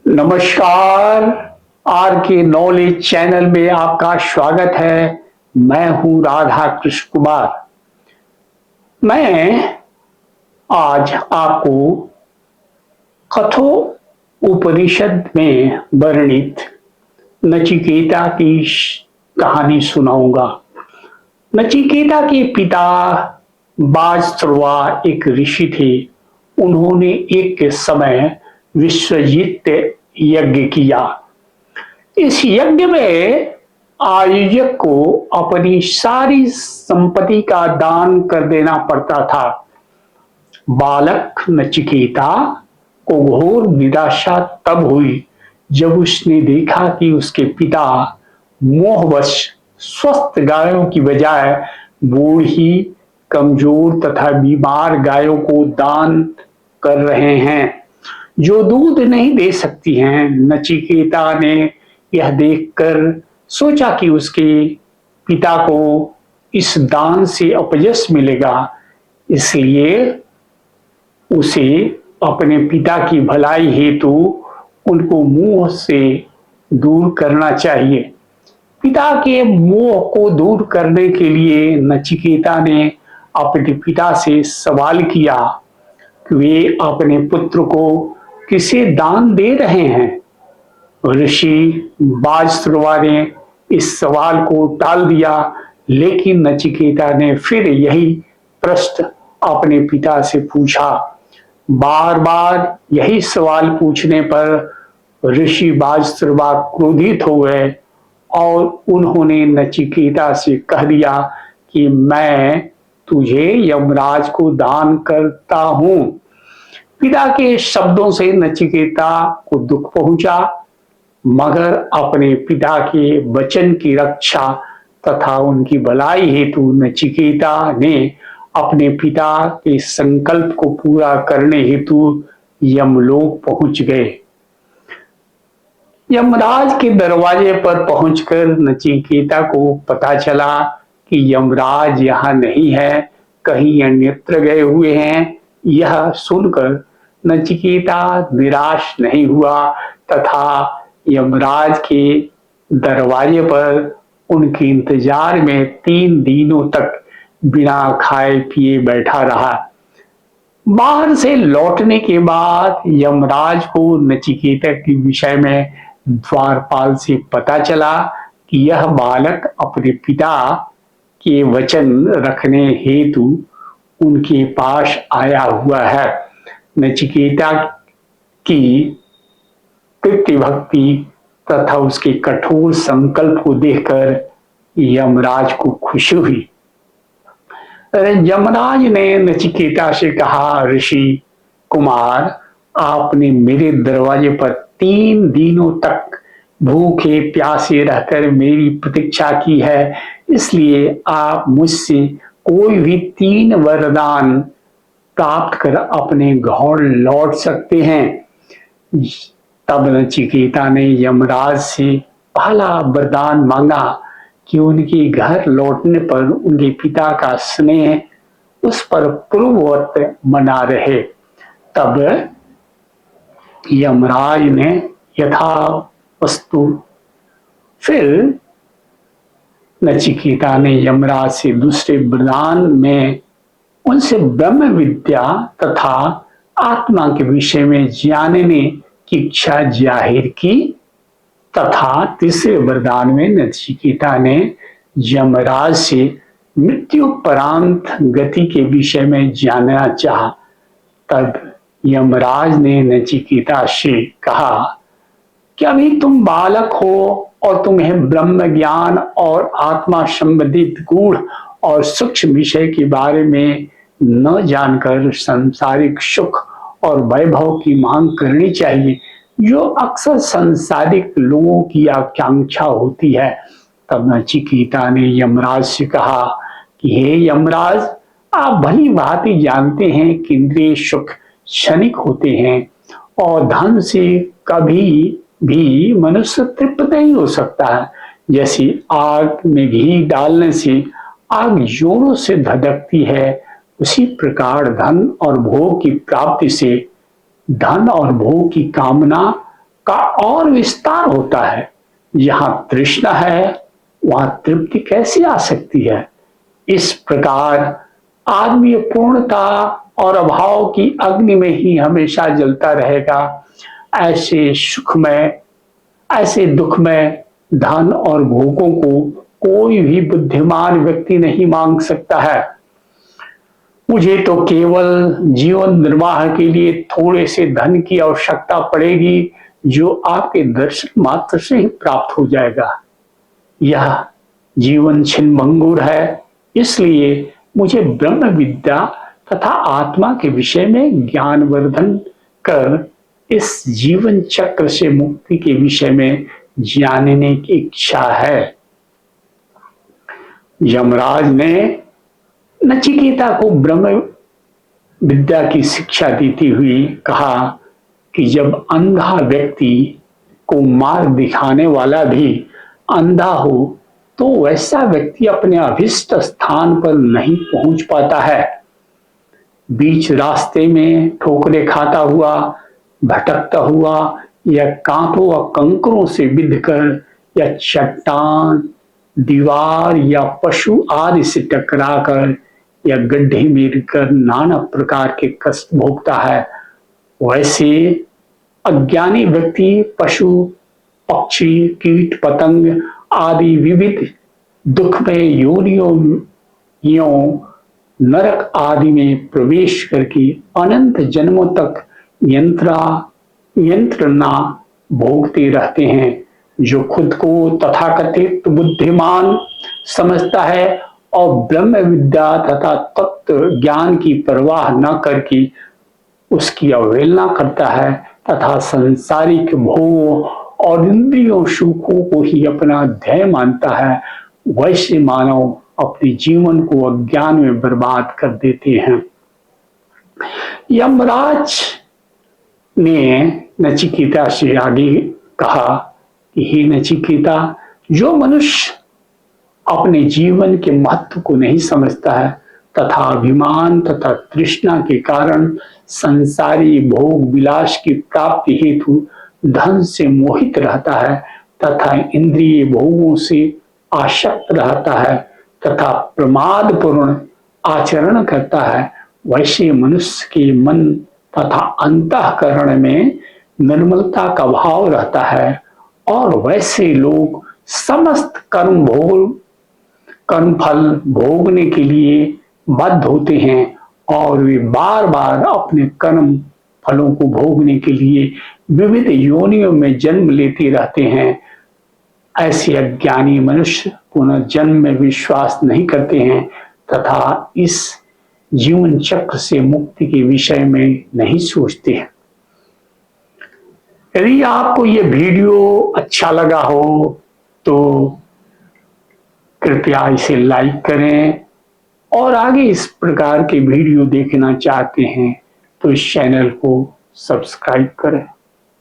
नमस्कार। आर के knowledge channel में आपका स्वागत है। मैं हूं राधा कृष्ण कुमार। मैं आज आपको कठोपनिषद में वर्णित नचिकेता की कहानी सुनाऊंगा। नचिकेता के पिता बाजत्रवा एक ऋषि थे। उन्होंने एक समय विश्वजित यज्ञ किया। इस यज्ञ में आयोजक को अपनी सारी संपत्ति का दान कर देना पड़ता था। बालक नचिकेता को घोर निराशा तब हुई जब उसने देखा कि उसके पिता मोहवश स्वस्थ गायों की बजाय बूढ़ी, कमजोर तथा बीमार गायों को दान कर रहे हैं जो दूध नहीं दे सकती हैं। नचिकेता ने यह देखकर सोचा कि उसके पिता को इस दान से अपयश मिलेगा, इसलिए उसे अपने पिता की भलाई हेतु उनको मोह से दूर करना चाहिए। पिता के मोह को दूर करने के लिए नचिकेता ने अपने पिता से सवाल किया कि वे अपने पुत्र को किसे दान दे रहे हैं। ऋषि बाजत्रवा ने इस सवाल को टाल दिया, लेकिन नचिकेता ने फिर यही प्रश्न अपने पिता से पूछा। बार बार यही सवाल पूछने पर ऋषि बाजत्रवा क्रोधित हो गए और उन्होंने नचिकेता से कह दिया कि मैं तुझे यमराज को दान करता हूं। पिता के शब्दों से नचिकेता को दुख पहुंचा, मगर अपने पिता के वचन की रक्षा तथा उनकी भलाई हेतु नचिकेता ने अपने पिता के संकल्प को पूरा करने हेतु यमलोक पहुंच गए। यमराज के दरवाजे पर पहुंचकर नचिकेता को पता चला कि यमराज यहाँ नहीं है, कहीं अन्यत्र गए हुए हैं। यह सुनकर नचिकेता निराश नहीं हुआ तथा यमराज के दरवाजे पर उनके इंतजार में 3 दिनों तक बिना खाए पिए बैठा रहा। बाहर से लौटने के बाद यमराज को नचिकेता के विषय में द्वारपाल से पता चला कि यह बालक अपने पिता के वचन रखने हेतु उनके पास आया हुआ है। नचिकेता की कृत्य भक्ति तथा उसके कठोर संकल्प को देखकर यमराज को खुशी हुई। यमराज ने नचिकेता से कहा, ऋषि कुमार, आपने मेरे दरवाजे पर 3 दिनों तक भूखे प्यासे रहकर मेरी प्रतीक्षा की है, इसलिए आप मुझसे कोई भी 3 वरदान प्राप्त कर अपने घर लौट सकते हैं। तब नचिकेता ने यमराज से पहला वरदान मांगा कि उनके घर लौटने पर उनके पिता का स्नेह उस पर पूर्ववत बना रहे। तब यमराज ने यथा वस्तु फिर नचिकेता ने यमराज से दूसरे वरदान में उनसे ब्रह्म विद्या तथा आत्मा के विषय में जानने की इच्छा जाहिर की तथा तीसरे वरदान में नचिकेता ने यमराज से मृत्युपरांत गति के विषय में जानना चाहा। तब यमराज ने नचिकेता से कहा कि अभी तुम बालक हो और तुम्हें ब्रह्म ज्ञान और आत्मा संबंधित गूढ़ और सूक्ष्म विषय के बारे में न जानकर सांसारिक सुख और वैभव की मांग करनी चाहिए, जो अक्सर सांसारिक लोगों की आकांक्षा होती है। तब नचिकेता ने यमराज से कहा कि हे यमराज, आप भली भांति जानते हैं कि इंद्रिय सुख क्षणिक होते हैं और धन से कभी भी मनुष्य तृप्त नहीं हो सकता है। जैसे आग में घी डालने से आग जोरों से धधकती है, उसी प्रकार धन और भोग की प्राप्ति से धन और भोग की कामना का और विस्तार होता है। जहां तृष्णा है वहां तृप्ति कैसे आ सकती है। इस प्रकार आदमी पूर्णता और अभाव की अग्नि में ही हमेशा जलता रहेगा। ऐसे सुख में, ऐसे दुख में धन और भोगों को कोई भी बुद्धिमान व्यक्ति नहीं मांग सकता है। मुझे तो केवल जीवन निर्वाह के लिए थोड़े से धन की आवश्यकता पड़ेगी, जो आपके दर्शन मात्र से ही प्राप्त हो जाएगा। यह जीवन छिन्नभंगुर है, इसलिए मुझे ब्रह्म विद्या तथा आत्मा के विषय में ज्ञानवर्धन कर इस जीवन चक्र से मुक्ति के विषय में जानने की इच्छा है। यमराज ने नचिकेता को ब्रह्म विद्या की शिक्षा देती हुई कहा कि जब अंधा व्यक्ति को मार्ग दिखाने वाला भी अंधा हो तो वैसा व्यक्ति अपने अभिष्ट स्थान पर नहीं पहुंच पाता है। बीच रास्ते में ठोकरें खाता हुआ, भटकता हुआ या कांटों व कंकरों से बिधकर या चट्टान, दीवार या पशु आदि से टकराकर या गड्ढे में गिरकर नाना प्रकार के कष्ट भोगता है, वैसे अज्ञानी व्यक्ति पशु, पक्षी, कीट पतंग आदि विविध दुख में योनियों नरक आदि में प्रवेश करके अनंत जन्मों तक यंत्रणा भोगते रहते हैं। जो खुद को तथाकथित बुद्धिमान समझता है और ब्रह्म विद्या तथा तत्व ज्ञान की परवाह न करके उसकी अवहेलना करता है तथा सांसारिक भोग और इंद्रियों सुखों को ही अपना ध्येय मानता है, वैसे मानव अपने जीवन को अज्ञान में बर्बाद कर देते हैं। यमराज ने नचिकेता से आगे कहा कि हे नचिकेता, जो मनुष्य अपने जीवन के महत्व को नहीं समझता है तथा अभिमान तथा तृष्णा के कारण संसारी भोग विलास की प्राप्ति हेतु धन से मोहित रहता है तथा इंद्रिय भोगों से आसक्त रहता है तथा प्रमादपूर्ण आचरण करता है, वैसे मनुष्य के मन तथा अंतःकरण में निर्मलता का भाव रहता है और वैसे लोग समस्त कर्म फल भोगने के लिए बद्ध होते हैं और वे बार बार अपने कर्म फलों को भोगने के लिए विविध योनियों में जन्म लेते रहते हैं। ऐसे अज्ञानी मनुष्य पुनर्जन्म में विश्वास नहीं करते हैं तथा इस जीवन चक्र से मुक्ति के विषय में नहीं सोचते हैं। यदि आपको ये वीडियो अच्छा लगा हो तो कृपया इसे लाइक करें और आगे इस प्रकार के वीडियो देखना चाहते हैं तो इस चैनल को सब्सक्राइब करें।